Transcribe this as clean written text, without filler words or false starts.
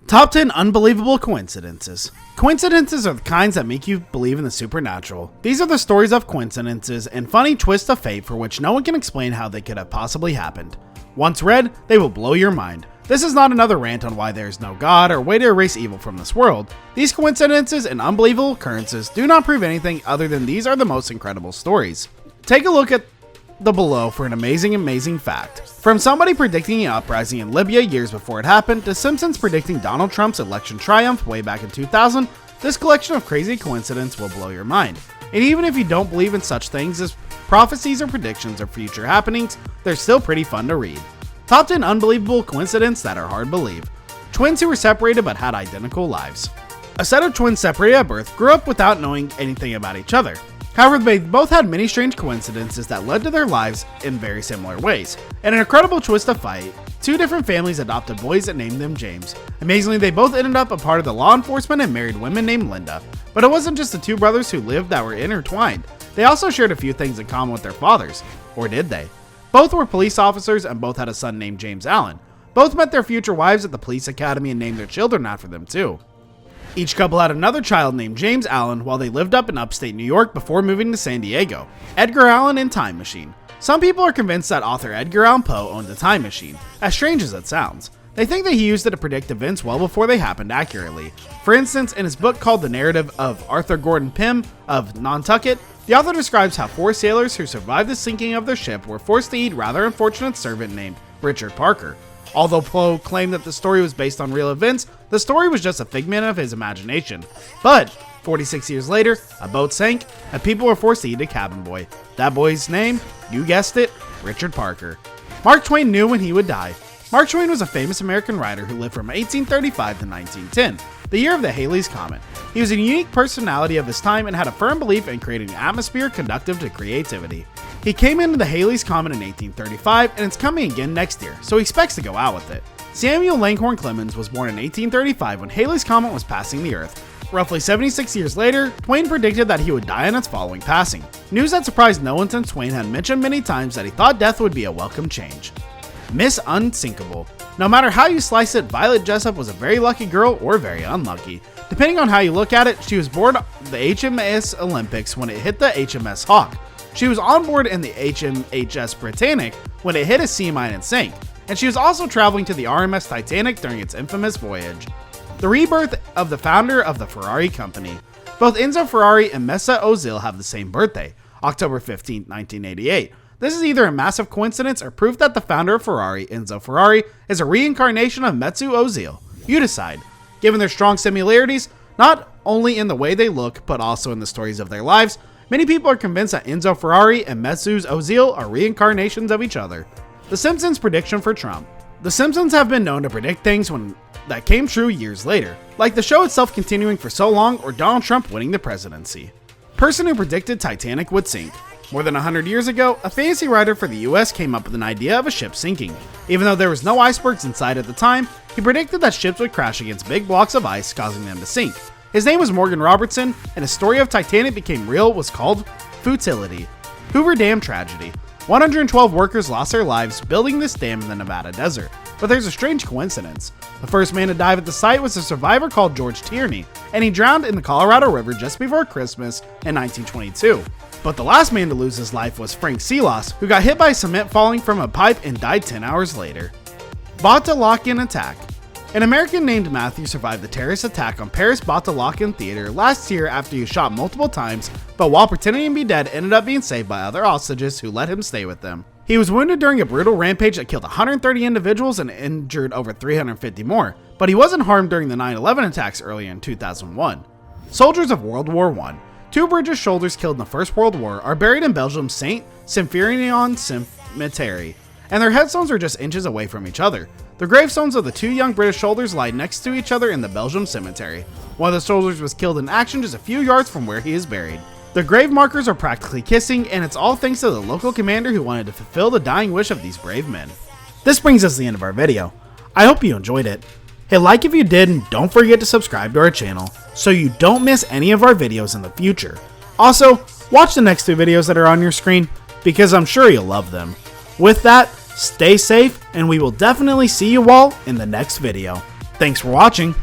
Top 10 unbelievable coincidences. Coincidences are the kinds that make you believe in the supernatural. These are the stories of coincidences and funny twists of fate for which no one can explain how they could have possibly happened. Once read, they will blow your mind. This is not another rant on why there is no God or way to erase evil from this world. These coincidences and unbelievable occurrences do not prove anything other than these are the most incredible stories. Take a look at the below for an amazing fact. From somebody predicting an uprising in Libya years before it happened, to Simpsons predicting Donald Trump's election triumph way back in 2000, this collection of crazy coincidences will blow your mind. And even if you don't believe in such things as prophecies or predictions of future happenings, they're still pretty fun to read. Top 10 unbelievable coincidences that are hard to believe. Twins who were separated but had identical lives. A set of twins separated at birth grew up without knowing anything about each other. However, they both had many strange coincidences that led to their lives in very similar ways. In an incredible twist of fate, two different families adopted boys and named them James. Amazingly, they both ended up a part of the law enforcement and married women named Linda. But it wasn't just the two brothers who lived that were intertwined. They also shared a few things in common with their fathers. Or did they? Both were police officers and both had a son named James Allen. Both met their future wives at the police academy and named their children after them too. Each couple had another child named James Allen while they lived up in upstate New York before moving to San Diego. Edgar Allan and Time Machine. Some people are convinced that author Edgar Allan Poe owned a time machine, as strange as it sounds. They think that he used it to predict events well before they happened accurately. For instance, in his book called The Narrative of Arthur Gordon Pym of Nantucket, the author describes how 4 sailors who survived the sinking of their ship were forced to eat a rather unfortunate servant named Richard Parker. Although Poe claimed that the story was based on real events, the story was just a figment of his imagination. But 46 years later, a boat sank, and people were forced to eat a cabin boy. That boy's name, you guessed it, Richard Parker. Mark Twain knew when he would die. Mark Twain was a famous American writer who lived from 1835 to 1910, the year of the Halley's Comet. He was a unique personality of his time and had a firm belief in creating an atmosphere conducive to creativity. He came into the Halley's Comet in 1835, and it's coming again next year, so he expects to go out with it. Samuel Langhorne Clemens was born in 1835 when Halley's Comet was passing the Earth. Roughly 76 years later, Twain predicted that he would die in its following passing. News that surprised no one since Twain had mentioned many times that he thought death would be a welcome change. Miss Unsinkable. No matter how you slice it, Violet Jessup was a very lucky girl or very unlucky. Depending on how you look at it, she was aboard the HMS Olympics when it hit the HMS Hawk. She was on board in the HMHS Britannic when it hit a sea mine and sank, and she was also traveling to the RMS Titanic during its infamous voyage. The rebirth of the founder of the Ferrari company. Both Enzo Ferrari and Mesut Ozil have the same birthday, October 15, 1988. This is either a massive coincidence or proof that the founder of Ferrari, Enzo Ferrari, is a reincarnation of Mesut Ozil. You decide. Given their strong similarities, not only in the way they look, but also in the stories of their lives, many people are convinced that Enzo Ferrari and Mesut Ozil are reincarnations of each other. The Simpsons prediction for Trump. The Simpsons have been known to predict things that came true years later, like the show itself continuing for so long or Donald Trump winning the presidency. Person who predicted Titanic would sink. More than 100 years ago, a fantasy writer for the US came up with an idea of a ship sinking. Even though there was no icebergs inside at the time, he predicted that ships would crash against big blocks of ice, causing them to sink. His name was Morgan Robertson, and his story of Titanic became real was called Futility. Hoover Dam Tragedy. 112 workers lost their lives building this dam in the Nevada desert. But there's a strange coincidence. The first man to dive at the site was a survivor called George Tierney, and he drowned in the Colorado River just before Christmas in 1922. But the last man to lose his life was Frank Seelos, who got hit by cement falling from a pipe and died 10 hours later. Batalakan Attack. An American named Matthew survived the terrorist attack on Paris Batalakan Theater last year after he was shot multiple times, but while pretending to be dead ended up being saved by other hostages who let him stay with them. He was wounded during a brutal rampage that killed 130 individuals and injured over 350 more, but he wasn't harmed during the 9/11 attacks earlier in 2001. Soldiers of World War I. 2 British soldiers killed in the First World War are buried in Belgium's Saint Symphorien Cemetery, and their headstones are just inches away from each other. The gravestones of the 2 young British soldiers lie next to each other in the Belgium cemetery. One of the soldiers was killed in action just a few yards from where he is buried. The grave markers are practically kissing, and it's all thanks to the local commander who wanted to fulfill the dying wish of these brave men. This brings us to the end of our video. I hope you enjoyed it. Hit like if you did, and don't forget to subscribe to our channel so you don't miss any of our videos in the future. Also, watch the next 2 videos that are on your screen because I'm sure you'll love them. With that, stay safe, and we will definitely see you all in the next video. Thanks for watching.